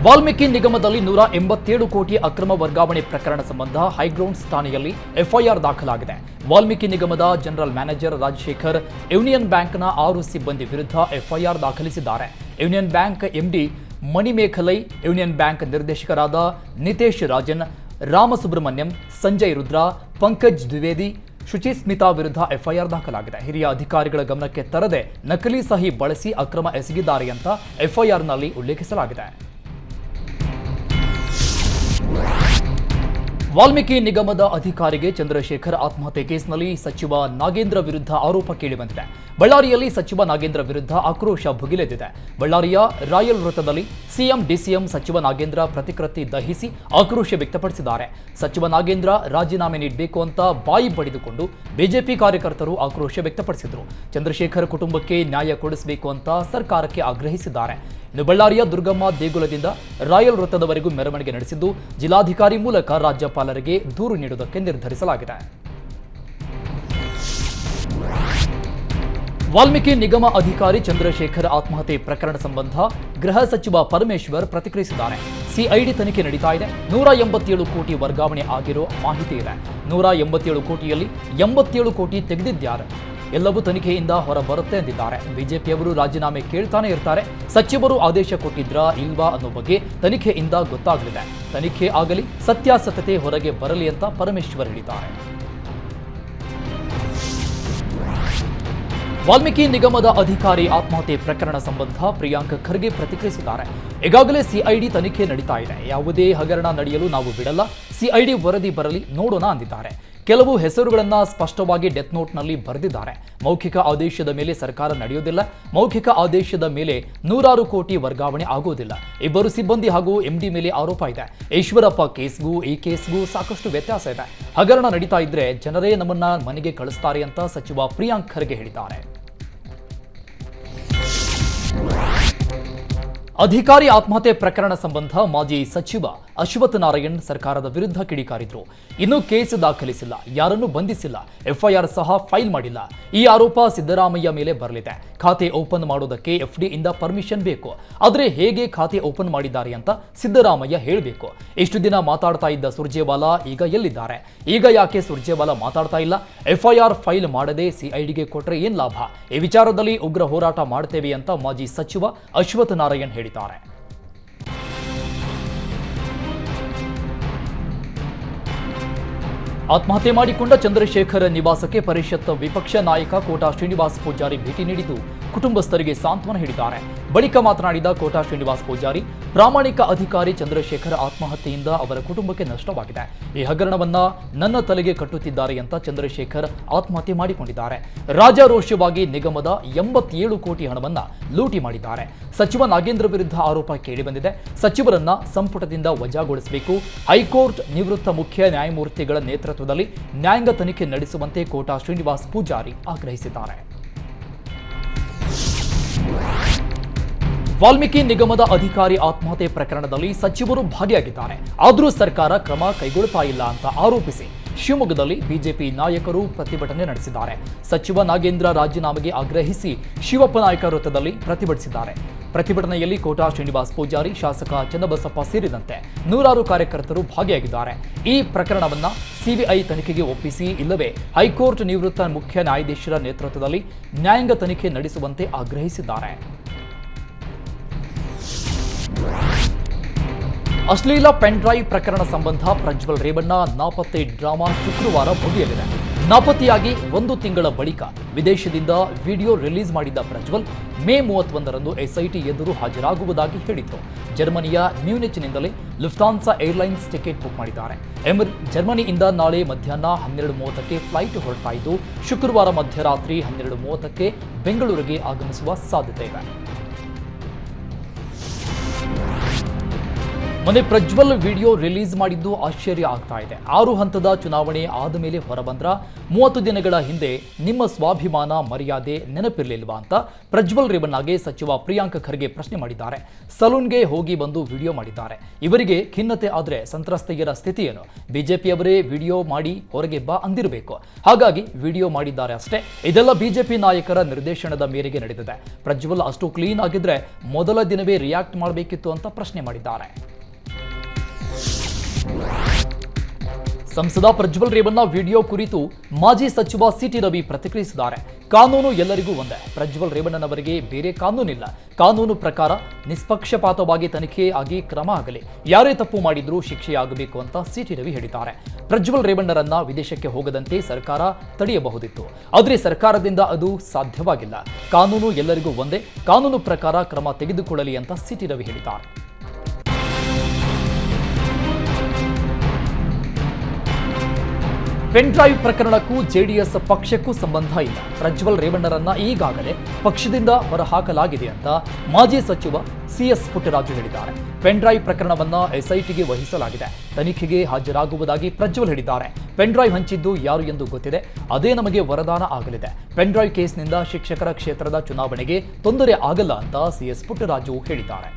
ವಾಲ್ಮೀಕಿ ನಿಗಮದಲ್ಲಿ 187 ಕೋಟಿ ಅಕ್ರಮ ವರ್ಗಾವಣೆ ಪ್ರಕರಣ ಸಂಬಂಧ ಹೈಗ್ರೌಂಡ್ಸ್ ಠಾಣೆಯಲ್ಲಿ ಎಫ್ಐಆರ್ ದಾಖಲಾಗಿದೆ. ವಾಲ್ಮೀಕಿ ನಿಗಮದ ಜನರಲ್ ಮ್ಯಾನೇಜರ್ ರಾಜಶೇಖರ್ ಯೂನಿಯನ್ ಬ್ಯಾಂಕ್ನ 6 ಸಿಬ್ಬಂದಿ ವಿರುದ್ಧ ಎಫ್ಐಆರ್ ದಾಖಲಿಸಿದ್ದಾರೆ. Union bank MD Manimekalai, union bank ನಿರ್ದೇಶಕರಾದ ನಿತೇಶ್ ರಾಜನ್, ರಾಮಸುಬ್ರಹ್ಮಣ್ಯಂ, ಸಂಜಯ್ ರುದ್ರ, ಪಂಕಜ್ ದ್ವಿವೇದಿ, ಶುಚಿಸ್ಮಿತಾ ವಿರುದ್ಧ ಎಫ್ಐಆರ್ ದಾಖಲಾಗಿದೆ. ಹಿರಿಯ ಅಧಿಕಾರಿಗಳ ಗಮನಕ್ಕೆ ತರದೆ ನಕಲಿ ಸಹಿ ಬಳಸಿ ಅಕ್ರಮ ಎಸಗಿದ್ದಾರೆ ಅಂತ ಎಫ್ಐಆರ್ನಲ್ಲಿ ಉಲ್ಲೇಖಿಸಲಾಗಿದೆ. ವಾಲ್ಮೀಕಿ ನಿಗಮದ ಅಧಿಕಾರಿಗೆ ಚಂದ್ರಶೇಖರ್ ಆತ್ಮಹತ್ಯೆ ಕೇಸ್ನಲ್ಲಿ ಸಚಿವ ನಾಗೇಂದ್ರ ವಿರುದ್ಧ ಆರೋಪ ಕೇಳಿಬಂದಿದೆ. ಬಳ್ಳಾರಿಯಲ್ಲಿ ಸಚಿವ ನಾಗೇಂದ್ರ ವಿರುದ್ಧ ಆಕ್ರೋಶ ಭುಗಿಲೆದ್ದಿದೆ. ಬಳ್ಳಾರಿಯ ರಾಯಲ್ ವೃತ್ತದಲ್ಲಿ ಸಿಎಂ ಡಿಸಿಎಂ ಸಚಿವ ನಾಗೇಂದ್ರ ಪ್ರತಿಕೃತಿ ದಹಿಸಿ ಆಕ್ರೋಶ ವ್ಯಕ್ತಪಡಿಸಿದ್ದಾರೆ. ಸಚಿವ ನಾಗೇಂದ್ರ ರಾಜೀನಾಮೆ ನೀಡಬೇಕು ಅಂತ ಬಾಯಿ ಬಡಿದುಕೊಂಡು ಬಿಜೆಪಿ ಕಾರ್ಯಕರ್ತರು ಆಕ್ರೋಶ ವ್ಯಕ್ತಪಡಿಸಿದರು. ಚಂದ್ರಶೇಖರ್ ಕುಟುಂಬಕ್ಕೆ ನ್ಯಾಯ ಕೊಡಿಸಬೇಕು ಅಂತ ಸರ್ಕಾರಕ್ಕೆ ಆಗ್ರಹಿಸಿದ್ದಾರೆ. ಇನ್ನು ಬಳ್ಳಾರಿಯ ದುರ್ಗಮ್ಮ ದೇಗುಲದಿಂದ ರಾಯಲ್ ವೃತ್ತದವರೆಗೂ ಮೆರವಣಿಗೆ ನಡೆಸಿದ್ದು ಜಿಲ್ಲಾಧಿಕಾರಿ ಮೂಲಕ ರಾಜ್ಯಪಾಲರಿಗೆ ದೂರು ನೀಡುವುದಕ್ಕೆ ನಿರ್ಧರಿಸಲಾಗಿದೆ. ವಾಲ್ಮೀಕಿ ನಿಗಮ ಅಧಿಕಾರಿ ಚಂದ್ರಶೇಖರ್ ಆತ್ಮಹತ್ಯೆ ಪ್ರಕರಣ ಸಂಬಂಧ ಗೃಹ ಸಚಿವ ಪರಮೇಶ್ವರ್ ಪ್ರತಿಕ್ರಿಯಿಸಿದ್ದಾರೆ. ಸಿಐಡಿ ತನಿಖೆ ನಡೀತಾ ಇದೆ. 187 ಕೋಟಿ ವರ್ಗಾವಣೆ ಆಗಿರೋ ಮಾಹಿತಿ ಇದೆ. 187 ಕೋಟಿಯಲ್ಲಿ 87 ಕೋಟಿ ತೆಗೆದಿದ್ದಾರೆ. ಎಲ್ಲವೂ ತನಿಖೆಯಿಂದ ಹೊರಬರುತ್ತೆ ಎಂದಿದ್ದಾರೆ. ಬಿಜೆಪಿಯವರು ರಾಜೀನಾಮೆ ಕೇಳ್ತಾನೆ ಇರ್ತಾರೆ. ಸಚಿವರು ಆದೇಶ ಕೊಟ್ಟಿದ್ರಾ ಇಲ್ವಾ ಅನ್ನೋ ಬಗ್ಗೆ ತನಿಖೆಯಿಂದ ಗೊತ್ತಾಗಲಿದೆ. ತನಿಖೆ ಆಗಲಿ, ಸತ್ಯಾಸತ್ಯತೆ ಹೊರಗೆ ಬರಲಿ ಅಂತ ಪರಮೇಶ್ವರ್ ಹೇಳಿದ್ದಾರೆ. ವಾಲ್ಮೀಕಿ ನಿಗಮದ ಅಧಿಕಾರಿ ಆತ್ಮಹತ್ಯೆ ಪ್ರಕರಣ ಸಂಬಂಧ ಪ್ರಿಯಾಂಕ್ ಖರ್ಗೆ ಪ್ರತಿಕ್ರಿಯಿಸಿದ್ದಾರೆ. ಈಗಾಗಲೇ ಸಿಐಡಿ ತನಿಖೆ ನಡೀತಾ ಇದೆ. ಯಾವುದೇ ಹಗರಣ ನಡೆಯಲು ನಾವು ಬಿಡಲ್ಲ. ಸಿಐಡಿ ವರದಿ ಬರಲಿ, ನೋಡೋಣ ಅಂದಿದ್ದಾರೆ. ಕೆಲವು ಹೆಸರುಗಳನ್ನ ಸ್ಪಷ್ಟವಾಗಿ ಡೆತ್ ನೋಟ್ನಲ್ಲಿ ಬರೆದಿದ್ದಾರೆ. ಮೌಖಿಕ ಆದೇಶದ ಮೇಲೆ ಸರ್ಕಾರ ನಡೆಯೋದಿಲ್ಲ. ಮೌಖಿಕ ಆದೇಶದ ಮೇಲೆ 100 ಕೋಟಿ ವರ್ಗಾವಣೆ ಆಗೋದಿಲ್ಲ. ಇಬ್ಬರು ಸಿಬ್ಬಂದಿ ಹಾಗೂ ಎಂಡಿ ಮೇಲೆ ಆರೋಪ ಇದೆ. ಈಶ್ವರಪ್ಪ ಕೇಸ್ಗೂ ಈ ಕೇಸ್ಗೂ ಸಾಕಷ್ಟು ವ್ಯತ್ಯಾಸ ಇದೆ. ಹಗರಣ ನಡೀತಾ ಇದ್ರೆ ಜನರೇ ನಮ್ಮನ್ನ ಮನೆಗೆ ಕಳಿಸ್ತಾರೆ ಅಂತ ಸಚಿವ ಪ್ರಿಯಾಂಕ್ ಖರ್ಗೆ ಹೇಳಿದ್ದಾರೆ. ಅಧಿಕಾರಿ ಆತ್ಮಹತ್ಯೆ ಪ್ರಕರಣ ಸಂಬಂಧ ಮಾಜಿ ಸಚಿವ ಅಶ್ವಥ್ ನಾರಾಯಣ್ ಸರ್ಕಾರದ ವಿರುದ್ಧ ಕಿಡಿಕಾರಿದ್ರು. ಇನ್ನೂ ಕೇಸ್ ದಾಖಲಿಸಿಲ್ಲ, ಯಾರನ್ನೂ ಬಂಧಿಸಿಲ್ಲ, ಎಫ್ಐಆರ್ ಸಹ ಫೈಲ್ ಮಾಡಿಲ್ಲ. ಈ ಆರೋಪ ಸಿದ್ದರಾಮಯ್ಯ ಮೇಲೆ ಬರಲಿದೆ. ಖಾತೆ ಓಪನ್ ಮಾಡೋದಕ್ಕೆ ಎಫ್ಡಿ ಇಂದ ಪರ್ಮಿಷನ್ ಬೇಕು. ಆದರೆ ಹೇಗೆ ಖಾತೆ ಓಪನ್ ಮಾಡಿದ್ದಾರೆ ಅಂತ ಸಿದ್ದರಾಮಯ್ಯ ಹೇಳಬೇಕು. ಇಷ್ಟು ದಿನ ಮಾತಾಡ್ತಾ ಇದ್ದ ಸುರ್ಜೇವಾಲಾ ಈಗ ಎಲ್ಲಿದ್ದಾರೆ? ಈಗ ಯಾಕೆ ಸುರ್ಜೇವಾಲಾ ಮಾತಾಡ್ತಾ ಇಲ್ಲ? ಎಫ್ಐಆರ್ ಫೈಲ್ ಮಾಡದೆ ಸಿಐಡಿಗೆ ಕೊಟ್ರೆ ಏನ್ ಲಾಭ? ಈ ವಿಚಾರದಲ್ಲಿ ಉಗ್ರ ಹೋರಾಟ ಮಾಡ್ತೇವೆ ಅಂತ ಮಾಜಿ ಸಚಿವ ಅಶ್ವಥ್ ನಾರಾಯಣ್ ಹೇಳಿದ್ದಾರೆ. ಆತ್ಮಹತ್ಯೆ ಮಾಡಿಕೊಂಡ ಚಂದ್ರಶೇಖರ್ ನಿವಾಸಕ್ಕೆ ಪರಿಷತ್ ವಿಪಕ್ಷ ನಾಯಕ ಕೋಟಾ ಶ್ರೀನಿವಾಸ್ ಪೂಜಾರಿ ಭೇಟಿ ನೀಡಿದ್ದು ಕುಟುಂಬಸ್ಥರಿಗೆ ಸಾಂತ್ವನ ಹೇಳಿದ್ದಾರೆ. ಬಳಿಕ ಮಾತನಾಡಿದ ಕೋಟಾ ಶ್ರೀನಿವಾಸ್ ಪೂಜಾರಿ, ಪ್ರಾಮಾಣಿಕ ಅಧಿಕಾರಿ ಚಂದ್ರಶೇಖರ್ ಆತ್ಮಹತ್ಯೆಯಿಂದ ಅವರ ಕುಟುಂಬಕ್ಕೆ ನಷ್ಟವಾಗಿದೆ. ಈ ಹಗರಣವನ್ನ ನನ್ನ ತಲೆಗೆ ಕಟ್ಟುತ್ತಿದ್ದಾರೆ ಅಂತ ಚಂದ್ರಶೇಖರ್ ಆತ್ಮಹತ್ಯೆ ಮಾಡಿಕೊಂಡಿದ್ದಾರೆ. ರಾಜಾರೋಷ್ಯವಾಗಿ ನಿಗಮದ 87 ಕೋಟಿ ಹಣವನ್ನ ಲೂಟಿ ಮಾಡಿದ್ದಾರೆ. ಸಚಿವ ನಾಗೇಂದ್ರ ವಿರುದ್ಧ ಆರೋಪ ಕೇಳಿಬಂದಿದೆ. ಸಚಿವರನ್ನ ಸಂಪುಟದಿಂದ ವಜಾಗೊಳಿಸಬೇಕು. ಹೈಕೋರ್ಟ್ ನಿವೃತ್ತ ಮುಖ್ಯ ನ್ಯಾಯಮೂರ್ತಿಗಳ ನೇತೃತ್ವದಲ್ಲಿ ನ್ಯಾಯಾಂಗ ತನಿಖೆ ನಡೆಸುವಂತೆ ಕೋಟಾ ಶ್ರೀನಿವಾಸ್ ಪೂಜಾರಿ ಆಗ್ರಹಿಸಿದ್ದಾರೆ. ವಾಲ್ಮೀಕಿ ನಿಗಮದ ಅಧಿಕಾರಿ ಆತ್ಮಹತ್ಯೆ ಪ್ರಕರಣದಲ್ಲಿ ಸಚಿವರು ಭಾಗಿಯಾಗಿದ್ದಾರೆ. ಆದರೂ ಸರ್ಕಾರ ಕ್ರಮ ಕೈಗೊಳ್ಳುತ್ತಾ ಇಲ್ಲ ಅಂತ ಆರೋಪಿಸಿ ಶಿವಮೊಗ್ಗದಲ್ಲಿ ಬಿಜೆಪಿ ನಾಯಕರು ಪ್ರತಿಭಟನೆ ನಡೆಸಿದ್ದಾರೆ. ಸಚಿವ ನಾಗೇಂದ್ರ ರಾಜೀನಾಮೆಗೆ ಆಗ್ರಹಿಸಿ ಶಿವಪ್ಪ ನಾಯಕ ವೃತ್ತದಲ್ಲಿ ಪ್ರತಿಭಟಿಸಿದ್ದಾರೆ. ಪ್ರತಿಭಟನೆಯಲ್ಲಿ ಕೋಟಾ ಶ್ರೀನಿವಾಸ್ ಪೂಜಾರಿ, ಶಾಸಕ ಚನ್ನಬಸಪ್ಪ ಸೇರಿದಂತೆ 100 ಕಾರ್ಯಕರ್ತರು ಭಾಗಿಯಾಗಿದ್ದಾರೆ. ಈ ಪ್ರಕರಣವನ್ನ ಸಿಬಿಐ ತನಿಖೆಗೆ ಒಪ್ಪಿಸಿ, ಇಲ್ಲವೇ ಹೈಕೋರ್ಟ್ ನಿವೃತ್ತ ಮುಖ್ಯ ನ್ಯಾಯಾಧೀಶರ ನೇತೃತ್ವದಲ್ಲಿ ನ್ಯಾಯಾಂಗ ತನಿಖೆ ನಡೆಸುವಂತೆ ಆಗ್ರಹಿಸಿದ್ದಾರೆ. ಅಶ್ಲೀಲ ಪೆನ್ ಡ್ರೈವ್ ಪ್ರಕರಣ ಸಂಬಂಧ ಪ್ರಜ್ವಲ್ ರೇವಣ್ಣ ನಾಪತ್ತೆ ಡ್ರಾಮಾ ಶುಕ್ರವಾರ ಮುಗಿಯಲಿದೆ. ನಾಪತ್ತೆಯಾಗಿ 1 ತಿಂಗಳ ಬಳಿಕ ವಿದೇಶದಿಂದ ವಿಡಿಯೋ ರಿಲೀಸ್ ಮಾಡಿದ್ದ ಪ್ರಜ್ವಲ್ ಮೇ 31ರಂದು ಎಸ್ಐಟಿ ಎದುರು ಹಾಜರಾಗುವುದಾಗಿ ಹೇಳಿದ್ರು. ಜರ್ಮನಿಯ ಮ್ಯೂನಿಚ್ನಿಂದಲೇ ಲುಫ್ತಾನ್ಸಾ ಏರ್ಲೈನ್ಸ್ ಟಿಕೆಟ್ ಬುಕ್ ಮಾಡಿದ್ದಾರೆ. ಜರ್ಮನಿಯಿಂದ ನಾಳೆ ಮಧ್ಯಾಹ್ನ 12:30ಕ್ಕೆ ಫ್ಲೈಟ್ ಹೊರಡ್ತಾ ಇದ್ದು ಶುಕ್ರವಾರ ಮಧ್ಯರಾತ್ರಿ 12:30ಕ್ಕೆ ಬೆಂಗಳೂರಿಗೆ ಆಗಮಿಸುವ ಸಾಧ್ಯತೆ ಇದೆ. ಮೊನ್ನೆ ಪ್ರಜ್ವಲ್ ವಿಡಿಯೋ ರಿಲೀಸ್ ಮಾಡಿದ್ದು ಆಶ್ಚರ್ಯ ಆಗ್ತಾ ಇದೆ. 6 ಹಂತದ ಚುನಾವಣೆ ಆದ ಮೇಲೆ ಹೊರಬಂದ್ರ 30 ದಿನಗಳ ಹಿಂದೆ ನಿಮ್ಮ ಸ್ವಾಭಿಮಾನ ಮರ್ಯಾದೆ ನೆನಪಿರಲಿಲ್ವಾ ಅಂತ ಪ್ರಜ್ವಲ್ ರೇವಣ್ಣಗೆ ಸಚಿವ ಪ್ರಿಯಾಂಕ್ ಖರ್ಗೆ ಪ್ರಶ್ನೆ ಮಾಡಿದ್ದಾರೆ. ಸಲೂನ್ಗೆ ಹೋಗಿ ಬಂದು ವಿಡಿಯೋ ಮಾಡಿದ್ದಾರೆ. ಇವರಿಗೆ ಖಿನ್ನತೆ ಆದ್ರೆ ಸಂತ್ರಸ್ತೆಯರ ಸ್ಥಿತಿ ಏನು? ಬಿಜೆಪಿಯವರೇ ವಿಡಿಯೋ ಮಾಡಿ ಹೊರಗೆ ಬಾ ಅಂದಿರಬೇಕು. ಹಾಗಾಗಿ ವಿಡಿಯೋ ಮಾಡಿದ್ದಾರೆ ಅಷ್ಟೇ. ಇದೆಲ್ಲ ಬಿಜೆಪಿ ನಾಯಕರ ನಿರ್ದೇಶನದ ಮೇರೆಗೆ ನಡೆದಿದೆ. ಪ್ರಜ್ವಲ್ ಅಷ್ಟು ಕ್ಲೀನ್ ಆಗಿದ್ರೆ ಮೊದಲ ದಿನವೇ ರಿಯಾಕ್ಟ್ ಮಾಡಬೇಕಿತ್ತು ಅಂತ ಪ್ರಶ್ನೆ ಮಾಡಿದ್ದಾರೆ. ಸಂಸದ ಪ್ರಜ್ವಲ್ ರೇವಣ್ಣ ವಿಡಿಯೋ ಕುರಿತು ಮಾಜಿ ಸಚಿವ ಸಿಟಿ ರವಿ ಪ್ರತಿಕ್ರಿಯಿಸಿದ್ದಾರೆ. ಕಾನೂನು ಎಲ್ಲರಿಗೂ ಒಂದೇ. ಪ್ರಜ್ವಲ್ ರೇವಣ್ಣನವರಿಗೆ ಬೇರೆ ಕಾನೂನಿಲ್ಲ. ಕಾನೂನು ಪ್ರಕಾರ ನಿಷ್ಪಕ್ಷಪಾತವಾಗಿ ತನಿಖೆ ಆಗಿ ಕ್ರಮ ಆಗಲಿ. ಯಾರೇ ತಪ್ಪು ಮಾಡಿದ್ರೂ ಶಿಕ್ಷೆಯಾಗಬೇಕು ಅಂತ ಸಿಟಿ ರವಿ ಹೇಳಿದ್ದಾರೆ. ಪ್ರಜ್ವಲ್ ರೇವಣ್ಣರನ್ನ ವಿದೇಶಕ್ಕೆ ಹೋಗದಂತೆ ಸರ್ಕಾರ ತಡೆಯಬಹುದಿತ್ತು. ಆದರೆ ಸರ್ಕಾರದಿಂದ ಅದು ಸಾಧ್ಯವಾಗಿಲ್ಲ. ಕಾನೂನು ಎಲ್ಲರಿಗೂ ಒಂದೇ. ಕಾನೂನು ಪ್ರಕಾರ ಕ್ರಮ ತೆಗೆದುಕೊಳ್ಳಲಿ ಅಂತ ಸಿಟಿ ರವಿ ಹೇಳಿದ್ದಾರೆ. ಪೆನ್ ಡ್ರೈವ್ ಪ್ರಕರಣಕ್ಕೂ ಜೆಡಿಎಸ್ ಪಕ್ಷಕ್ಕೂ ಸಂಬಂಧ ಇಲ್ಲ. ಪ್ರಜ್ವಲ್ ರೇವಣ್ಣರನ್ನ ಈಗಾಗಲೇ ಪಕ್ಷದಿಂದ ಹೊರಹಾಕಲಾಗಿದೆ ಅಂತ ಮಾಜಿ ಸಚಿವ ಸಿಎಸ್ ಪುಟ್ಟರಾಜು ಹೇಳಿದ್ದಾರೆ. ಪೆನ್ ಡ್ರೈವ್ ಪ್ರಕರಣವನ್ನ ಎಸ್ಐಟಿಗೆ ವಹಿಸಲಾಗಿದೆ. ತನಿಖೆಗೆ ಹಾಜರಾಗುವುದಾಗಿ ಪ್ರಜ್ವಲ್ ಹೇಳಿದ್ದಾರೆ. ಪೆನ್ ಡ್ರೈವ್ ಹಂಚಿದ್ದು ಯಾರು ಎಂದು ಗೊತ್ತಿದೆ. ಅದೇ ನಮಗೆ ವರದಾನ ಆಗಲಿದೆ. ಪೆನ್ ಡ್ರೈವ್ ಕೇಸ್ನಿಂದ ಶಿಕ್ಷಕರ ಕ್ಷೇತ್ರದ ಚುನಾವಣೆಗೆ ತೊಂದರೆ ಆಗಲ್ಲ ಅಂತ ಸಿಎಸ್ ಪುಟ್ಟರಾಜು ಹೇಳಿದ್ದಾರೆ.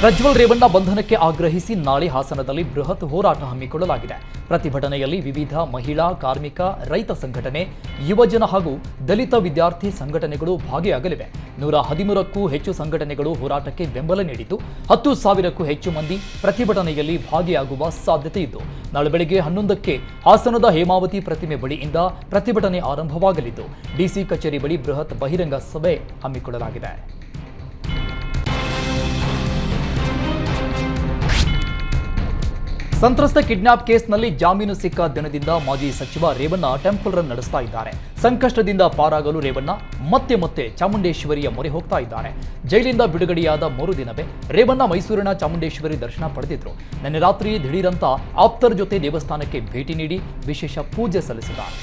ಪ್ರಜ್ವಲ್ ರೇವಣ್ಣ ಬಂಧನಕ್ಕೆ ಆಗ್ರಹಿಸಿ ನಾಳೆ ಹಾಸನದಲ್ಲಿ ಬೃಹತ್ ಹೋರಾಟ ಹಮ್ಮಿಕೊಳ್ಳಲಾಗಿದೆ. ಪ್ರತಿಭಟನೆಯಲ್ಲಿ ವಿವಿಧ ಮಹಿಳಾ, ಕಾರ್ಮಿಕ, ರೈತ ಸಂಘಟನೆ, ಯುವಜನ ಹಾಗೂ ದಲಿತ ವಿದ್ಯಾರ್ಥಿ ಸಂಘಟನೆಗಳು ಭಾಗಿಯಾಗಲಿವೆ. 113ಕ್ಕೂ ಹೆಚ್ಚು ಸಂಘಟನೆಗಳು ಹೋರಾಟಕ್ಕೆ ಬೆಂಬಲ ನೀಡಿದ್ದು 10,000ಕ್ಕೂ ಹೆಚ್ಚು ಮಂದಿ ಪ್ರತಿಭಟನೆಯಲ್ಲಿ ಭಾಗಿಯಾಗುವ ಸಾಧ್ಯತೆ ಇದ್ದು, ನಾಳೆ ಬೆಳಗ್ಗೆ 11ಕ್ಕೆ ಹಾಸನದ ಹೇಮಾವತಿ ಪ್ರತಿಮೆ ಬಳಿಯಿಂದ ಪ್ರತಿಭಟನೆ ಆರಂಭವಾಗಲಿದ್ದು, ಡಿಸಿ ಕಚೇರಿ ಬಳಿ ಬೃಹತ್ ಬಹಿರಂಗ ಸಭೆ ಹಮ್ಮಿಕೊಳ್ಳಲಾಗಿದೆ. ಸಂತ್ರಸ್ತ ಕಿಡ್ನಾಪ್ ಕೇಸ್ನಲ್ಲಿ ಜಾಮೀನು ಸಿಕ್ಕ ದಿನದಿಂದ ಮಾಜಿ ಸಚಿವ ರೇವಣ್ಣ ಟೆಂಪಲ್ ರನ್ ನಡೆಸ್ತಾ ಇದ್ದಾರೆ. ಸಂಕಷ್ಟದಿಂದ ಪಾರಾಗಲು ರೇವಣ್ಣ ಮತ್ತೆ ಚಾಮುಂಡೇಶ್ವರಿಯ ಮೊರೆ ಹೋಗ್ತಾ ಇದ್ದಾರೆ. ಜೈಲಿಂದ ಬಿಡುಗಡೆಯಾದ ಮರುದಿನವೇ ರೇವಣ್ಣ ಮೈಸೂರಿನ ಚಾಮುಂಡೇಶ್ವರಿ ದರ್ಶನ ಪಡೆದಿದ್ರು. ನಿನ್ನೆ ರಾತ್ರಿ ದಿಢೀರಂತ ಆಪ್ತರ ಜೊತೆ ದೇವಸ್ಥಾನಕ್ಕೆ ಭೇಟಿ ನೀಡಿ ವಿಶೇಷ ಪೂಜೆ ಸಲ್ಲಿಸಿದ್ದಾರೆ.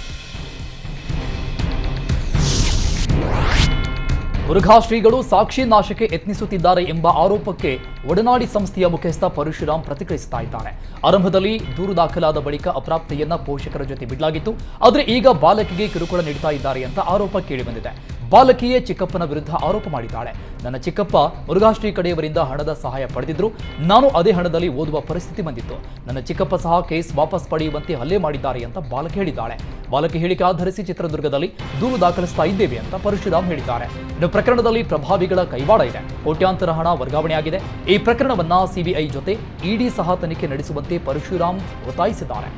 ಮುರುಘಾ ಶ್ರೀಗಳು ಸಾಕ್ಷಿ ನಾಶಕ್ಕೆ ಯತ್ನಿಸುತ್ತಿದ್ದಾರೆ ಎಂಬ ಆರೋಪಕ್ಕೆ ಒಡನಾಡಿ ಸಂಸ್ಥೆಯ ಮುಖ್ಯಸ್ಥ ಪರಶುರಾಮ್ ಪ್ರತಿಕ್ರಿಯಿಸ್ತಾ ಇದ್ದಾರೆ. ಆರಂಭದಲ್ಲಿ ದೂರು ದಾಖಲಾದ ಬಳಿಕ ಅಪ್ರಾಪ್ತೆಯನ್ನ ಪೋಷಕರ ಜೊತೆ ಬಿಡಲಾಗಿತ್ತು. ಆದರೆ ಈಗ ಬಾಲಕಿಗೆ ಕಿರುಕುಳ ನೀಡ್ತಾ ಇದ್ದಾರೆ ಅಂತ ಆರೋಪ ಕೇಳಿಬಂದಿದೆ. ಬಾಲಕಿಯೇ ಚಿಕ್ಕಪ್ಪನ ವಿರುದ್ಧ ಆರೋಪ ಮಾಡಿದ್ದಾಳೆ. ನನ್ನ ಚಿಕ್ಕಪ್ಪ ಮುರುಘಾಶ್ರೀ ಕಡೆಯವರಿಂದ ಹಣದ ಸಹಾಯ ಪಡೆದಿದ್ರು. ನಾನು ಅದೇ ಹಣದಲ್ಲಿ ಓದುವ ಪರಿಸ್ಥಿತಿ ಬಂದಿತ್ತು. ನನ್ನ ಚಿಕ್ಕಪ್ಪ ಸಹ ಕೇಸ್ ವಾಪಸ್ ಪಡೆಯುವಂತೆ ಹಲ್ಲೆ ಮಾಡಿದ್ದಾರೆ ಅಂತ ಬಾಲಕಿ ಹೇಳಿದ್ದಾಳೆ. ಬಾಲಕಿ ಹೇಳಿಕೆ ಆಧರಿಸಿ ಚಿತ್ರದುರ್ಗದಲ್ಲಿ ದೂರು ದಾಖಲಿಸ್ತಾ ಇದ್ದೇವೆ ಅಂತ ಪರಶುರಾಮ್ ಹೇಳಿದ್ದಾರೆ. ಇನ್ನು ಪ್ರಕರಣದಲ್ಲಿ ಪ್ರಭಾವಿಗಳ ಕೈವಾಡ ಇದೆ. ಕೋಟ್ಯಾಂತರ ಹಣ ವರ್ಗಾವಣೆಯಾಗಿದೆ. ಈ ಪ್ರಕರಣವನ್ನ ಸಿಬಿಐ ಜೊತೆ ಇಡಿ ಸಹ ತನಿಖೆ ನಡೆಸುವಂತೆ ಪರಶುರಾಮ್ ಒತ್ತಾಯಿಸಿದ್ದಾರೆ.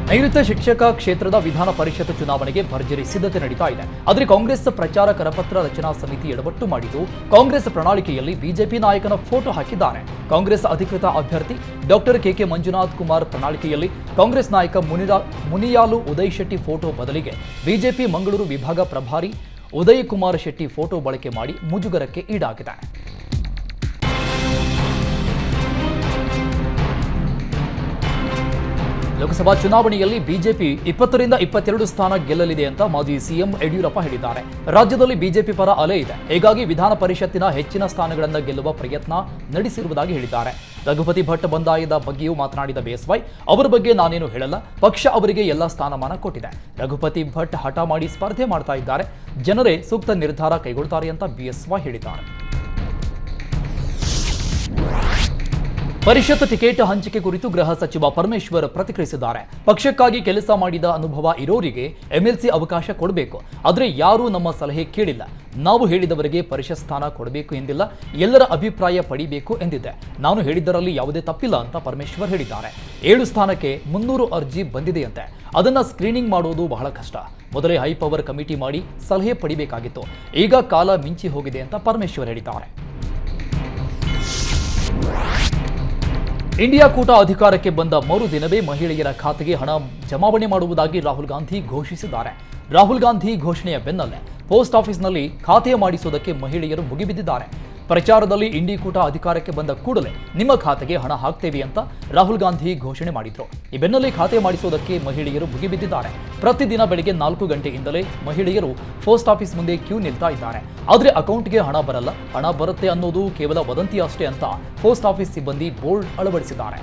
ನೈಋತ್ಯ ಶಿಕ್ಷಕ ಕ್ಷೇತ್ರದ ವಿಧಾನ ಪರಿಷತ್ ಚುನಾವಣೆಗೆ ಭರ್ಜರಿ ಸಿದ್ಧತೆ ನಡೀತಾ ಇದೆ. ಆದರೆ ಕಾಂಗ್ರೆಸ್ ಪ್ರಚಾರ ಕರಪತ್ರ ರಚನಾ ಸಮಿತಿ ಎಡವಟ್ಟು ಮಾಡಿದ್ದು, ಕಾಂಗ್ರೆಸ್ ಪ್ರಣಾಳಿಕೆಯಲ್ಲಿ ಬಿಜೆಪಿ ನಾಯಕನ ಫೋಟೋ ಹಾಕಿದ್ದಾರೆ. ಕಾಂಗ್ರೆಸ್ ಅಧಿಕೃತ ಅಭ್ಯರ್ಥಿ ಡಾಕ್ಟರ್ ಕೆಕೆ ಮಂಜುನಾಥ್ ಕುಮಾರ್ ಪ್ರಣಾಳಿಕೆಯಲ್ಲಿ ಕಾಂಗ್ರೆಸ್ ನಾಯಕ ಮುನಿಯಾಲು ಉದಯ್ ಶೆಟ್ಟಿ ಫೋಟೋ ಬದಲಿಗೆ ಬಿಜೆಪಿ ಮಂಗಳೂರು ವಿಭಾಗ ಪ್ರಭಾರಿ ಉದಯ್ ಕುಮಾರ್ ಶೆಟ್ಟಿ ಫೋಟೋ ಬಳಕೆ ಮಾಡಿ ಮುಜುಗರಕ್ಕೆ ಈಡಾಗಿದೆ. ಲೋಕಸಭಾ ಚುನಾವಣೆಯಲ್ಲಿ ಬಿಜೆಪಿ 20ರಿಂದ 22 ಸ್ಥಾನ ಗೆಲ್ಲಲಿದೆ ಅಂತ ಮಾಜಿ ಸಿಎಂ ಯಡಿಯೂರಪ್ಪ ಹೇಳಿದ್ದಾರೆ. ರಾಜ್ಯದಲ್ಲಿ ಬಿಜೆಪಿ ಪರ ಅಲೆ ಇದೆ. ಹೀಗಾಗಿ ವಿಧಾನ ಪರಿಷತ್ತಿನ ಹೆಚ್ಚಿನ ಸ್ಥಾನಗಳನ್ನು ಗೆಲ್ಲುವ ಪ್ರಯತ್ನ ನಡೆಸಿರುವುದಾಗಿ ಹೇಳಿದ್ದಾರೆ. ರಘುಪತಿ ಭಟ್ ಬಂದಾಯದ ಬಗ್ಗೆಯೂ ಮಾತನಾಡಿದ ಬಿಎಸ್ವೈ, ಅವರ ಬಗ್ಗೆ ನಾನೇನು ಹೇಳಲ್ಲ. ಪಕ್ಷ ಅವರಿಗೆ ಎಲ್ಲ ಸ್ಥಾನಮಾನ ಕೊಟ್ಟಿದೆ. ರಘುಪತಿ ಭಟ್ ಹಠ ಮಾಡಿ ಸ್ಪರ್ಧೆ ಮಾಡ್ತಾ ಇದ್ದಾರೆ. ಜನರೇ ಸೂಕ್ತ ನಿರ್ಧಾರ ಕೈಗೊಳ್ತಾರೆ ಅಂತ ಬಿಎಸ್ವೈ ಹೇಳಿದ್ದಾರೆ. ಪರಿಷತ್ ಟಿಕೆಟ್ ಹಂಚಿಕೆ ಕುರಿತು ಗೃಹ ಸಚಿವ ಪರಮೇಶ್ವರ್ ಪ್ರತಿಕ್ರಿಯಿಸಿದ್ದಾರೆ. ಪಕ್ಷಕ್ಕಾಗಿ ಕೆಲಸ ಮಾಡಿದ ಅನುಭವ ಇರೋರಿಗೆ ಎಂಎಲ್ಸಿ ಅವಕಾಶ ಕೊಡಬೇಕು. ಆದರೆ ಯಾರೂ ನಮ್ಮ ಸಲಹೆ ಕೇಳಿಲ್ಲ. ನಾವು ಹೇಳಿದವರಿಗೆ ಪರಿಷತ್ ಸ್ಥಾನ ಕೊಡಬೇಕು ಎಂದಿಲ್ಲ. ಎಲ್ಲರ ಅಭಿಪ್ರಾಯ ಪಡಿಬೇಕು ಎಂದಿದೆ. ನಾನು ಹೇಳಿದ್ದರಲ್ಲಿ ಯಾವುದೇ ತಪ್ಪಿಲ್ಲ ಅಂತ ಪರಮೇಶ್ವರ್ ಹೇಳಿದ್ದಾರೆ. 7 ಸ್ಥಾನಕ್ಕೆ 300 ಅರ್ಜಿ ಬಂದಿದೆಯಂತೆ. ಅದನ್ನ ಸ್ಕ್ರೀನಿಂಗ್ ಮಾಡೋದು ಬಹಳ ಕಷ್ಟ. ಮೊದಲೇ ಹೈ ಪವರ್ ಕಮಿಟಿ ಮಾಡಿ ಸಲಹೆ ಪಡಿಬೇಕಾಗಿತ್ತು. ಈಗ ಕಾಲ ಮಿಂಚಿ ಹೋಗಿದೆ ಅಂತ ಪರಮೇಶ್ವರ್ ಹೇಳಿದ್ದಾರೆ. ಇಂಡಿಯಾ ಕೂಟ ಅಧಿಕಾರಕ್ಕೆ ಬಂದ ಮರುದಿನವೇ ಮಹಿಳೆಯರ ಖಾತೆಗೆ ಹಣ ಜಮಾವಣೆ ಮಾಡುವುದಾಗಿ ರಾಹುಲ್ ಗಾಂಧಿ ಘೋಷಿಸಿದ್ದಾರೆ. ರಾಹುಲ್ ಗಾಂಧಿ ಘೋಷಣೆಯ ಬೆನ್ನಲ್ಲೇ ಪೋಸ್ಟ್ ಆಫೀಸ್ನಲ್ಲಿ ಖಾತೆ ಮಾಡಿಸುವುದಕ್ಕೆ ಮಹಿಳೆಯರು ಮುಗಿಬಿದ್ದಿದ್ದಾರೆ. ಪ್ರಚಾರದಲ್ಲಿ ಇಂಡಿ ಕೂಟ ಅಧಿಕಾರಕ್ಕೆ ಬಂದ ಕೂಡಲೇ ನಿಮ್ಮ ಖಾತೆಗೆ ಹಣ ಹಾಕ್ತೇವೆ ಅಂತ ರಾಹುಲ್ ಗಾಂಧಿ ಘೋಷಣೆ ಮಾಡಿದ್ರು. ಈ ಬೆನ್ನಲ್ಲೇ ಖಾತೆ ಮಾಡಿಸುವುದಕ್ಕೆ ಮಹಿಳೆಯರು ಮುಗಿಬಿದ್ದಿದ್ದಾರೆ. ಪ್ರತಿದಿನ ಬೆಳಿಗ್ಗೆ 4 ಗಂಟೆಯಿಂದಲೇ ಮಹಿಳೆಯರು ಪೋಸ್ಟ್ ಆಫೀಸ್ ಮುಂದೆ ಕ್ಯೂ ನಿಲ್ತಾ ಇದ್ದಾರೆ. ಆದರೆ ಅಕೌಂಟ್ಗೆ ಹಣ ಬರಲ್ಲ, ಹಣ ಬರುತ್ತೆ ಅನ್ನೋದು ಕೇವಲ ವದಂತಿ ಅಷ್ಟೇ ಅಂತ ಪೋಸ್ಟ್ ಆಫೀಸ್ ಸಿಬ್ಬಂದಿ ಬೋರ್ಡ್ ಅಳವಡಿಸಿದ್ದಾರೆ.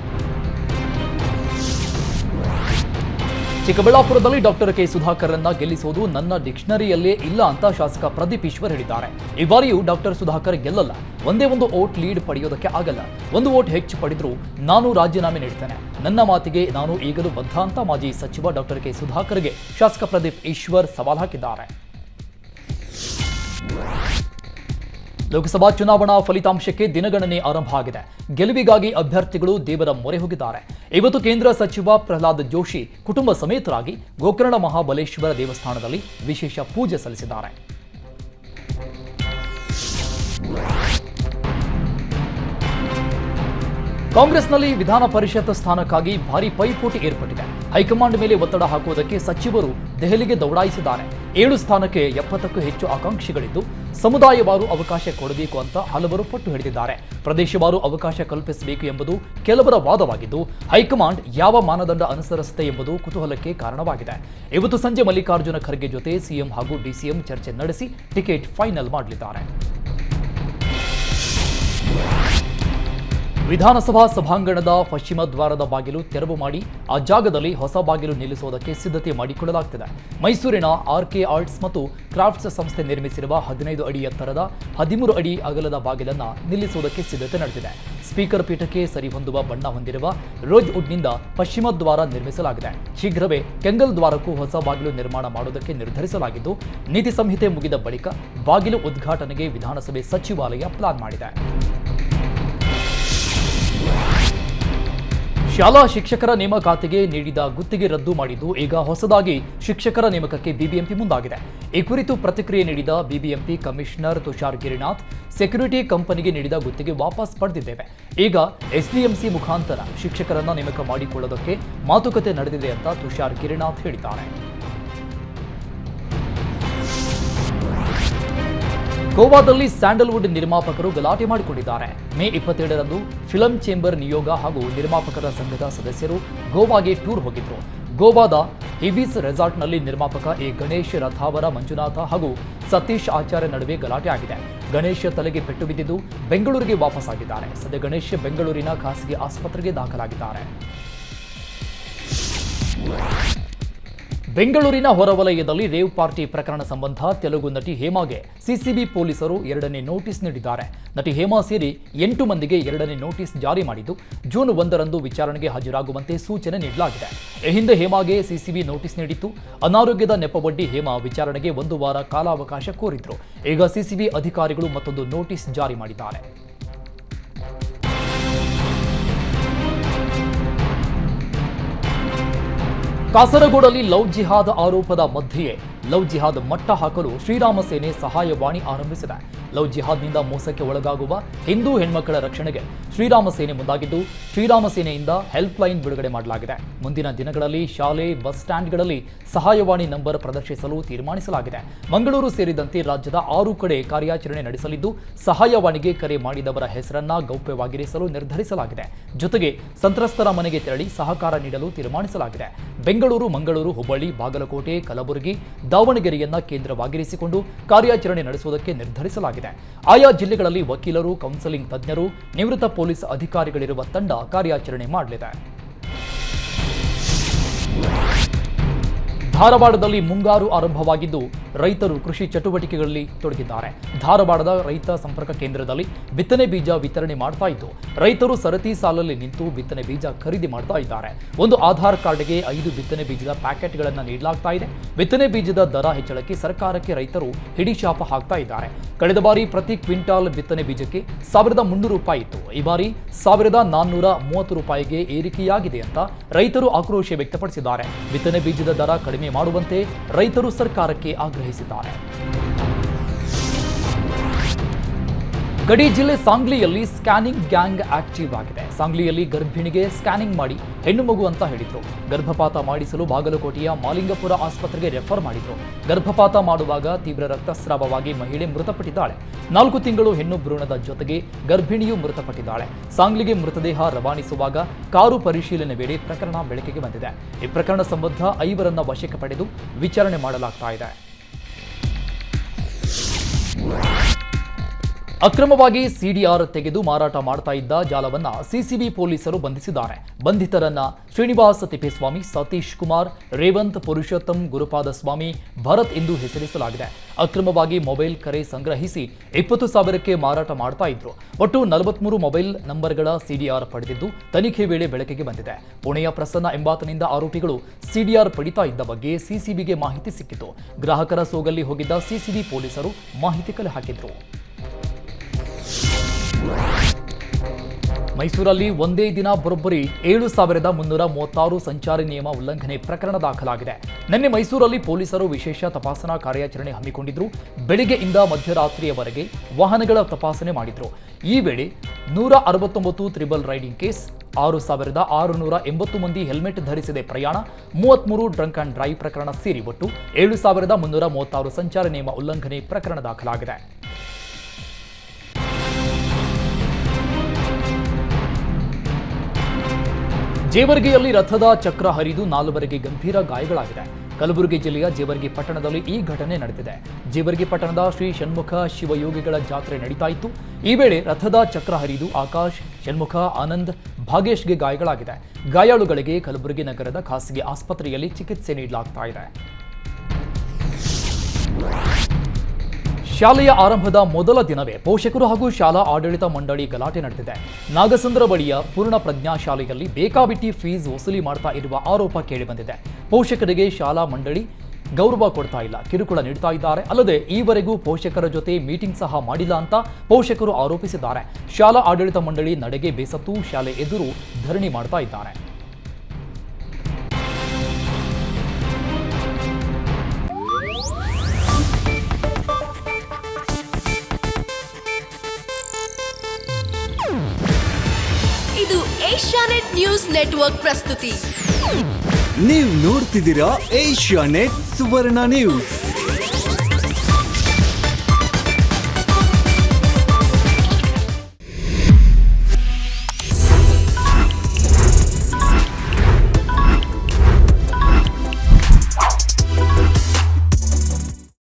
ಚಿಕ್ಕಬಳ್ಳಾಪುರದಲ್ಲಿ ಡಾಕ್ಟರ್ ಕೆ ಸುಧಾಕರ್ರನ್ನ ಗೆಲ್ಲಿಸುವುದು ನನ್ನ ಡಿಕ್ಷನರಿಯಲ್ಲೇ ಇಲ್ಲ ಅಂತ ಶಾಸಕ ಪ್ರದೀಪ್ ಈಶ್ವರ್ ಹೇಳಿದ್ದಾರೆ. ಈ ಬಾರಿಯೂ ಡಾಕ್ಟರ್ ಸುಧಾಕರ್ ಗೆಲ್ಲಲ್ಲ, ಒಂದೇ ಒಂದು ವೋಟ್ ಲೀಡ್ ಪಡೆಯೋದಕ್ಕೆ ಆಗಲ್ಲ. ಒಂದು ವೋಟ್ ಹೆಚ್ಚು ಪಡೆದರೂ ನಾನು ರಾಜೀನಾಮೆ ನೀಡ್ತೇನೆ. ನನ್ನ ಮಾತಿಗೆ ನಾನು ಈಗಲೂ ಬದ್ಧ ಅಂತ ಮಾಜಿ ಸಚಿವ ಡಾಕ್ಟರ್ ಕೆ ಸುಧಾಕರ್ಗೆ ಶಾಸಕ ಪ್ರದೀಪ್ ಈಶ್ವರ್ ಸವಾಲ್ ಹಾಕಿದ್ದಾರೆ. ಲೋಕಸಭಾ ಚುನಾವಣಾ ಫಲಿತಾಂಶಕ್ಕೆ ದಿನಗಣನೆ ಆರಂಭ ಆಗಿದೆ. ಗೆಲುವಿಗಾಗಿ ಅಭ್ಯರ್ಥಿಗಳು ದೇವರ ಮೊರೆ ಹೋಗಿದ್ದಾರೆ. ಇವತ್ತು ಕೇಂದ್ರ ಸಚಿವ ಪ್ರಹ್ಲಾದ್ ಜೋಶಿ ಕುಟುಂಬ ಸಮೇತರಾಗಿ ಗೋಕರ್ಣ ಮಹಾಬಲೇಶ್ವರ ದೇವಸ್ಥಾನದಲ್ಲಿ ವಿಶೇಷ ಪೂಜೆ ಸಲ್ಲಿಸಿದ್ದಾರೆ. ಕಾಂಗ್ರೆಸ್ನಲ್ಲಿ ವಿಧಾನ ಪರಿಷತ್ ಸ್ಥಾನಕ್ಕಾಗಿ ಭಾರಿ ಪೈಪೋಟಿ ಏರ್ಪಟ್ಟಿದೆ. ಹೈಕಮಾಂಡ್ ಮೇಲೆ ಒತ್ತಡ ಹಾಕುವುದಕ್ಕೆ ಸಚಿವರು ದೆಹಲಿಗೆ ದೌಡಾಯಿಸಿದ್ದಾರೆ. 7 ಸ್ಥಾನಕ್ಕೆ 70ಕ್ಕೂ ಹೆಚ್ಚು ಆಕಾಂಕ್ಷಿಗಳಿದ್ದು ಸಮುದಾಯವಾರು ಅವಕಾಶ ಕೊಡಬೇಕು ಅಂತ ಹಲವರು ಪಟ್ಟು ಹಿಡಿದಿದ್ದಾರೆ. ಪ್ರದೇಶವಾರು ಅವಕಾಶ ಕಲ್ಪಿಸಬೇಕು ಎಂಬುದು ಕೆಲವರ ವಾದವಾಗಿದ್ದು ಹೈಕಮಾಂಡ್ ಯಾವ ಮಾನದಂಡ ಅನುಸರಿಸುತ್ತೆ ಎಂಬುದು ಕುತೂಹಲಕ್ಕೆ ಕಾರಣವಾಗಿದೆ. ಇವತ್ತು ಸಂಜೆ ಮಲ್ಲಿಕಾರ್ಜುನ ಖರ್ಗೆ ಜೊತೆ ಸಿಎಂ ಹಾಗೂ ಡಿಸಿಎಂ ಚರ್ಚೆ ನಡೆಸಿ ಟಿಕೆಟ್ ಫೈನಲ್ ಮಾಡಲಿದ್ದಾರೆ. ವಿಧಾನಸಭಾ ಸಭಾಂಗಣದ ಪಶ್ಚಿಮ ದ್ವಾರದ ಬಾಗಿಲು ತೆರವು ಮಾಡಿ ಆ ಜಾಗದಲ್ಲಿ ಹೊಸ ಬಾಗಿಲು ನಿಲ್ಲಿಸುವುದಕ್ಕೆ ಸಿದ್ಧತೆ ಮಾಡಿಕೊಳ್ಳಲಾಗುತ್ತಿದೆ. ಮೈಸೂರಿನ ಆರ್ಕೆ ಆರ್ಟ್ಸ್ ಮತ್ತು ಕ್ರಾಫ್ಟ್ಸ್ ಸಂಸ್ಥೆ ನಿರ್ಮಿಸಿರುವ 15 ಅಡಿ ಎತ್ತರದ 13 ಅಡಿ ಅಗಲದ ಬಾಗಿಲನ್ನು ನಿಲ್ಲಿಸುವುದಕ್ಕೆ ಸಿದ್ಧತೆ ನಡೆದಿದೆ. ಸ್ಪೀಕರ್ ಪೀಠಕ್ಕೆ ಸರಿಹೊಂದುವ ಬಣ್ಣ ಹೊಂದಿರುವ ರೋಜ್ ವುಡ್ನಿಂದ ಪಶ್ಚಿಮ ದ್ವಾರ ನಿರ್ಮಿಸಲಾಗಿದೆ. ಶೀಘ್ರವೇ ಕೆಂಗಲ್ ದ್ವಾರಕ್ಕೂ ಹೊಸ ಬಾಗಿಲು ನಿರ್ಮಾಣ ಮಾಡುವುದಕ್ಕೆ ನಿರ್ಧರಿಸಲಾಗಿದ್ದು ನೀತಿ ಸಂಹಿತೆ ಮುಗಿದ ಬಳಿಕ ಬಾಗಿಲು ಉದ್ಘಾಟನೆಗೆ ವಿಧಾನಸಭೆ ಸಚಿವಾಲಯ ಪ್ಲಾನ್ ಮಾಡಿದೆ. ಶಾಲಾ ಶಿಕ್ಷಕರ ನೇಮಕಾತಿಗೆ ನೀಡಿದ ಗುತ್ತಿಗೆ ರದ್ದು ಮಾಡಿದ್ದು ಈಗ ಹೊಸದಾಗಿ ಶಿಕ್ಷಕರ ನೇಮಕಕ್ಕೆ ಬಿಬಿಎಂಪಿ ಮುಂದಾಗಿದೆ. ಈ ಕುರಿತು ಪ್ರತಿಕ್ರಿಯೆ ನೀಡಿದ BBMP commissioner Tushar Girinath, security ಕಂಪನಿಗೆ ನೀಡಿದ ಗುತ್ತಿಗೆ ವಾಪಸ್ ಪಡೆದಿದ್ದೇವೆ. ಈಗ ಎಸ್ಡಿಎಂಸಿ ಮುಖಾಂತರ ಶಿಕ್ಷಕರನ್ನ ನೇಮಕ ಮಾಡಿಕೊಳ್ಳೋದಕ್ಕೆ ಮಾತುಕತೆ ನಡೆದಿದೆ ಅಂತ ತುಷಾರ್ ಗಿರಿನಾಥ್ ಹೇಳಿದ್ದಾರೆ. ಗೋವಾದಲ್ಲಿ ಸ್ಯಾಂಡಲ್ವುಡ್ ನಿರ್ಮಾಪಕರು ಗಲಾಟೆ ಮಾಡಿಕೊಂಡಿದ್ದಾರೆ. ಮೇ 27ರಂದು ಫಿಲಂ ಚೇಂಬರ್ ನಿಯೋಗ ಹಾಗೂ ನಿರ್ಮಾಪಕರ ಸಂಘದ ಸದಸ್ಯರು ಗೋವಾಗೆ ಟೂರ್ ಹೋಗಿದ್ರು. ಗೋವಾದ ಹಿವಿಸ್ ರೆಸಾರ್ಟ್ನಲ್ಲಿ ನಿರ್ಮಾಪಕ ಎ ಗಣೇಶ್, ರಥಾವರ ಮಂಜುನಾಥ ಹಾಗೂ ಸತೀಶ್ ಆಚಾರ್ಯ ನಡುವೆ ಗಲಾಟೆ ಆಗಿದೆ. ಗಣೇಶ್ ತಲೆಗೆ ಪೆಟ್ಟು ಬಿದ್ದಿದ್ದು ಬೆಂಗಳೂರಿಗೆ ವಾಪಸ್ ಆಗಿದ್ದಾರೆ. ಸದ್ಯ ಗಣೇಶ್ ಬೆಂಗಳೂರಿನ ಖಾಸಗಿ ಆಸ್ಪತ್ರೆಗೆ ದಾಖಲಾಗಿದ್ದಾರೆ. ಬೆಂಗಳೂರಿನ ಹೊರವಲಯದಲ್ಲಿ ರೇವ್ ಪಾರ್ಟಿ ಪ್ರಕರಣ ಸಂಬಂಧ ತೆಲುಗು ನಟಿ ಹೇಮಾಗೆ ಸಿಸಿಬಿ ಪೊಲೀಸರು 2ನೇ ನೋಟಿಸ್ ನೀಡಿದ್ದಾರೆ. ನಟಿ ಹೇಮಾ ಸೇರಿ 8 ಮಂದಿಗೆ 2ನೇ ನೋಟಿಸ್ ಜಾರಿ ಮಾಡಿದ್ದು ಜೂನ್ 1ರಂದು ವಿಚಾರಣೆಗೆ ಹಾಜರಾಗುವಂತೆ ಸೂಚನೆ ನೀಡಲಾಗಿದೆ. ಈ ಹಿಂದೆ ಹೇಮಾಗೆ ಸಿಸಿಬಿ ನೋಟಿಸ್ ನೀಡಿತ್ತು. ಅನಾರೋಗ್ಯದ ನೆಪವೊಡ್ಡಿ ಹೇಮಾ ವಿಚಾರಣೆಗೆ 1 ವಾರ ಕಾಲಾವಕಾಶ ಕೋರಿದ್ರು. ಈಗ ಸಿಸಿಬಿ ಅಧಿಕಾರಿಗಳು ಮತ್ತೊಂದು ನೋಟಿಸ್ ಜಾರಿ ಮಾಡಿದ್ದಾರೆ. ಕಾಸರಗೋಡಲ್ಲಿ ಲವ್ ಜಿಹಾದ್ ಆರೋಪದ ಮಧ್ಯೆಯೇ ಲವ್ ಜಿಹಾದ್ ಮಟ್ಟ ಹಾಕಲು ಶ್ರೀರಾಮ ಸೇನೆ ಸಹಾಯವಾಣಿ ಆರಂಭಿಸಿದೆ. ಲವ್ ಜಿಹಾದ್ನಿಂದ ಮೋಸಕ್ಕೆ ಒಳಗಾಗುವ ಹಿಂದೂ ಹೆಣ್ಮಕ್ಕಳ ರಕ್ಷಣೆಗೆ ಶ್ರೀರಾಮ ಸೇನೆ ಮುಂದಾಗಿದ್ದು ಶ್ರೀರಾಮ ಸೇನೆಯಿಂದ ಹೆಲ್ಪ್ ಲೈನ್ ಬಿಡುಗಡೆ ಮಾಡಲಾಗಿದೆ. ಮುಂದಿನ ದಿನಗಳಲ್ಲಿ ಶಾಲೆ, ಬಸ್ ಸ್ಟ್ಯಾಂಡ್ಗಳಲ್ಲಿ ಸಹಾಯವಾಣಿ ನಂಬರ್ ಪ್ರದರ್ಶಿಸಲು ತೀರ್ಮಾನಿಸಲಾಗಿದೆ. ಮಂಗಳೂರು ಸೇರಿದಂತೆ ರಾಜ್ಯದ 6 ಕಡೆ ಕಾರ್ಯಾಚರಣೆ ನಡೆಸಲಿದ್ದು ಸಹಾಯವಾಣಿಗೆ ಕರೆ ಮಾಡಿದವರ ಹೆಸರನ್ನ ಗೌಪ್ಯವಾಗಿರಿಸಲು ನಿರ್ಧರಿಸಲಾಗಿದೆ. ಜೊತೆಗೆ ಸಂತ್ರಸ್ತರ ಮನೆಗೆ ತೆರಳಿ ಸಹಕಾರ ನೀಡಲು ತೀರ್ಮಾನಿಸಲಾಗಿದೆ. ಬೆಂಗಳೂರು, ಮಂಗಳೂರು, ಹುಬ್ಬಳ್ಳಿ, ಬಾಗಲಕೋಟೆ, ಕಲಬುರಗಿ, ದಾವಣಗೆರೆಯನ್ನ ಕೇಂದ್ರವಾಗಿರಿಸಿಕೊಂಡು ಕಾರ್ಯಾಚರಣೆ ನಡೆಸುವುದಕ್ಕೆ ನಿರ್ಧರಿಸಲಾಗಿದೆ. ಆಯಾ ಜಿಲ್ಲೆಗಳಲ್ಲಿ ವಕೀಲರು, ಕೌನ್ಸೆಲಿಂಗ್ ತಜ್ಞರು, ನಿವೃತ್ತ ಪೊಲೀಸ್ ಅಧಿಕಾರಿಗಳಿರುವ ತಂಡ ಕಾರ್ಯಾಚರಣೆ ಮಾಡಲಿದೆ. ಧಾರವಾಡದಲ್ಲಿ ಮುಂಗಾರು ಆರಂಭವಾಗಿದ್ದು ರೈತರು ಕೃಷಿ ಚಟುವಟಿಕೆಗಳಲ್ಲಿ ತೊಡಗಿದ್ದಾರೆ. ಧಾರವಾಡದ ರೈತ ಸಂಪರ್ಕ ಕೇಂದ್ರದಲ್ಲಿ ಬಿತ್ತನೆ ಬೀಜ ವಿತರಣೆ ಮಾಡ್ತಾ ಇದ್ದು ರೈತರು ಸರತಿ ಸಾಲಲ್ಲಿ ನಿಂತು ಬಿತ್ತನೆ ಬೀಜ ಖರೀದಿ ಮಾಡ್ತಾ ಇದ್ದಾರೆ. ಒಂದು ಆಧಾರ್ ಕಾರ್ಡ್ಗೆ 5 ಬಿತ್ತನೆ ಬೀಜದ ಪ್ಯಾಕೆಟ್ಗಳನ್ನು ನೀಡಲಾಗ್ತಾ ಇದೆ. ಬಿತ್ತನೆ ಬೀಜದ ದರ ಹೆಚ್ಚಳಕ್ಕೆ ಸರ್ಕಾರಕ್ಕೆ ರೈತರು ಹಿಡಿಶಾಪ ಹಾಕ್ತಾ ಇದ್ದಾರೆ. ಕಳೆದ ಬಾರಿ ಪ್ರತಿ ಕ್ವಿಂಟಾಲ್ ಬಿತ್ತನೆ ಬೀಜಕ್ಕೆ 1300 ರೂಪಾಯಿ ಇತ್ತು. ಈ ಬಾರಿ 1430 ರೂಪಾಯಿಗೆ ಏರಿಕೆಯಾಗಿದೆ ಅಂತ ರೈತರು ಆಕ್ರೋಶ ವ್ಯಕ್ತಪಡಿಸಿದ್ದಾರೆ. ಬಿತ್ತನೆ ಬೀಜದ ದರ ಕಡಿಮೆ ಮಾಡುವಂತೆ ರೈತರು ಸರ್ಕಾರಕ್ಕೆ ಆಗ್ರಹಿಸಿದ್ದಾರೆ. ಗಡಿ ಜಿಲ್ಲೆ ಸಾಂಗ್ಲಿಯಲ್ಲಿ ಸ್ಕ್ಯಾನಿಂಗ್ ಗ್ಯಾಂಗ್ ಆಕ್ಟಿವ್ ಆಗಿದೆ. ಸಾಂಗ್ಲಿಯಲ್ಲಿ ಗರ್ಭಿಣಿಗೆ ಸ್ಕ್ಯಾನಿಂಗ್ ಮಾಡಿ ಹೆಣ್ಣು ಮಗು ಅಂತ ಹೇಳಿದ್ರು. ಗರ್ಭಪಾತ ಮಾಡಿಸಲು ಬಾಗಲಕೋಟೆಯ ಮಾಲಿಂಗಪುರ ಆಸ್ಪತ್ರೆಗೆ ರೆಫರ್ ಮಾಡಿದ್ರು. ಗರ್ಭಪಾತ ಮಾಡುವಾಗ ತೀವ್ರ ರಕ್ತಸ್ರಾವವಾಗಿ ಮಹಿಳೆ ಮೃತಪಟ್ಟಿದ್ದಾಳೆ. 4 ತಿಂಗಳು ಹೆಣ್ಣು ಭ್ರೂಣದ ಜೊತೆಗೆ ಗರ್ಭಿಣಿಯೂ ಮೃತಪಟ್ಟಿದ್ದಾಳೆ. ಸಾಂಗ್ಲಿಗೆ ಮೃತದೇಹ ರವಾನಿಸುವಾಗ ಕಾರು ಪರಿಶೀಲನೆ ವೇಳೆ ಪ್ರಕರಣ ಬೆಳಕಿಗೆ ಬಂದಿದೆ. ಈ ಪ್ರಕರಣ ಸಂಬಂಧ 5 ವಶಕ್ಕೆ ಪಡೆದು ವಿಚಾರಣೆ ಮಾಡಲಾಗ್ತಾ ಇದೆ. ಅಕ್ರಮವಾಗಿ ಸಿಡಿಆರ್ ತೆಗೆದು ಮಾರಾಟ ಮಾಡ್ತಾ ಇದ್ದ ಜಾಲವನ್ನ ಸಿಸಿಬಿ ಪೊಲೀಸರು ಬಂಧಿಸಿದ್ದಾರೆ. ಬಂಧಿತರನ್ನ ಶ್ರೀನಿವಾಸ್ ತಿಪ್ಪೇಸ್ವಾಮಿ, ಸತೀಶ್ ಕುಮಾರ್, ರೇವಂತ್, ಪುರುಷೋತ್ತಮ್, ಗುರುಪಾದ ಸ್ವಾಮಿ, ಭರತ್ ಎಂದು ಹೆಸರಿಸಲಾಗಿದೆ. ಅಕ್ರಮವಾಗಿ ಮೊಬೈಲ್ ಕರೆ ಸಂಗ್ರಹಿಸಿ 20,000ಕ್ಕೆ ಮಾರಾಟ ಮಾಡ್ತಾ ಇದ್ರು. ಒಟ್ಟು 43 ಮೊಬೈಲ್ ನಂಬರ್ಗಳ ಸಿಡಿಆರ್ ಪಡೆದಿದ್ದು ತನಿಖೆ ವೇಳೆ ಬೆಳಕಿಗೆ ಬಂದಿದೆ. ಪುಣೆಯ ಪ್ರಸನ್ನ ಎಂಬಾತನಿಂದ ಆರೋಪಿಗಳು ಸಿಡಿಆರ್ ಪಡಿತಾ ಇದ್ದ ಬಗ್ಗೆ ಸಿಸಿಬಿಗೆ ಮಾಹಿತಿ ಸಿಕ್ಕಿತು. ಗ್ರಾಹಕರ ಸೋಗಲ್ಲಿ ಹೋಗಿದ್ದ ಸಿಸಿಬಿ ಪೊಲೀಸರು ಮಾಹಿತಿ ಕಲೆ ಹಾಕಿದ್ರು. ಮೈಸೂರಲ್ಲಿ ಒಂದೇ ದಿನ ಬರೋಬ್ಬರಿ 7,336 ಸಂಚಾರಿ ನಿಯಮ ಉಲ್ಲಂಘನೆ ಪ್ರಕರಣ ದಾಖಲಾಗಿದೆ. ನಿನ್ನೆ ಮೈಸೂರಲ್ಲಿ ಪೊಲೀಸರು ವಿಶೇಷ ತಪಾಸಣಾ ಕಾರ್ಯಾಚರಣೆ ಹಮ್ಮಿಕೊಂಡಿದ್ರು. ಬೆಳಿಗ್ಗೆಯಿಂದ ಮಧ್ಯರಾತ್ರಿಯವರೆಗೆ ವಾಹನಗಳ ತಪಾಸಣೆ ಮಾಡಿದ್ರು. ಈ ವೇಳೆ 169 ತ್ರಿಬಲ್ ರೈಡಿಂಗ್ ಕೇಸ್, 6,680 ಮಂದಿ ಹೆಲ್ಮೆಟ್ ಧರಿಸದೆ ಪ್ರಯಾಣ, 33 ಡ್ರಂಕ್ ಅಂಡ್ ಡ್ರೈವ್ ಪ್ರಕರಣ ಸೇರಿ ಒಟ್ಟು 7,336 ಸಂಚಾರ ನಿಯಮ ಉಲ್ಲಂಘನೆ ಪ್ರಕರಣ ದಾಖಲಾಗಿದೆ. ಜೇವರ್ಗಿಯಲ್ಲಿ ರಥದ ಚಕ್ರ ಹರಿದು 4 ಗಂಭೀರ ಗಾಯಗಳಾಗಿದೆ. ಕಲಬುರಗಿ ಜಿಲ್ಲೆಯ ಜೇವರ್ಗಿ ಪಟ್ಟಣದಲ್ಲಿ ಈ ಘಟನೆ ನಡೆದಿದೆ. ಜೇವರ್ಗಿ ಪಟ್ಟಣದ ಶ್ರೀ ಷಣ್ಮುಖ ಶಿವಯೋಗಿಗಳ ಜಾತ್ರೆ ನಡೀತಾ ಇತ್ತು. ಈ ವೇಳೆ ರಥದ ಚಕ್ರ ಹರಿದು ಆಕಾಶ್, ಷಣ್ಮುಖ, ಆನಂದ್, ಭಾಗೇಶ್ಗೆ ಗಾಯಗಳಾಗಿದೆ. ಗಾಯಾಳುಗಳಿಗೆ ಕಲಬುರಗಿ ನಗರದ ಖಾಸಗಿ ಆಸ್ಪತ್ರೆಯಲ್ಲಿ ಚಿಕಿತ್ಸೆ ನೀಡಲಾಗ್ತಾ ಇದೆ. ಶಾಲೆಯ ಆರಂಭದ ಮೊದಲ ದಿನವೇ ಪೋಷಕರು ಹಾಗೂ ಶಾಲಾ ಆಡಳಿತ ಮಂಡಳಿ ಗಲಾಟೆ ನಡೆದಿದೆ. ನಾಗಸಂದ್ರ ಬಳಿಯ ಪೂರ್ಣ ಪ್ರಜ್ಞಾ ಶಾಲೆಯಲ್ಲಿ ಬೇಕಾಬಿಟ್ಟಿ ಫೀಸ್ ವಸೂಲಿ ಮಾಡ್ತಾ ಇರುವ ಆರೋಪ ಕೇಳಿಬಂದಿದೆ. ಪೋಷಕರಿಗೆ ಶಾಲಾ ಮಂಡಳಿ ಗೌರವ ಕೊಡ್ತಾ ಇಲ್ಲ, ಕಿರುಕುಳ ನೀಡ್ತಾ ಇದ್ದಾರೆ. ಅಲ್ಲದೆ ಈವರೆಗೂ ಪೋಷಕರ ಜೊತೆ ಮೀಟಿಂಗ್ ಸಹ ಮಾಡಿಲ್ಲ ಅಂತ ಪೋಷಕರು ಆರೋಪಿಸಿದ್ದಾರೆ. ಶಾಲಾ ಆಡಳಿತ ಮಂಡಳಿ ನಡೆಗೆ ಬೇಸತ್ತು ಶಾಲೆ ಎದುರು ಧರಣಿ ಮಾಡ್ತಾ ಇದ್ದಾರೆ. ಇದು ಏಷ್ಯಾನೆಟ್ ನ್ಯೂಸ್ ನೆಟ್ವರ್ಕ್ ಪ್ರಸ್ತುತಿ. ನೀವು ನೋಡ್ತಿದ್ದೀರಾ ಏಷ್ಯಾನೆಟ್ ಸುವರ್ಣ ನ್ಯೂಸ್.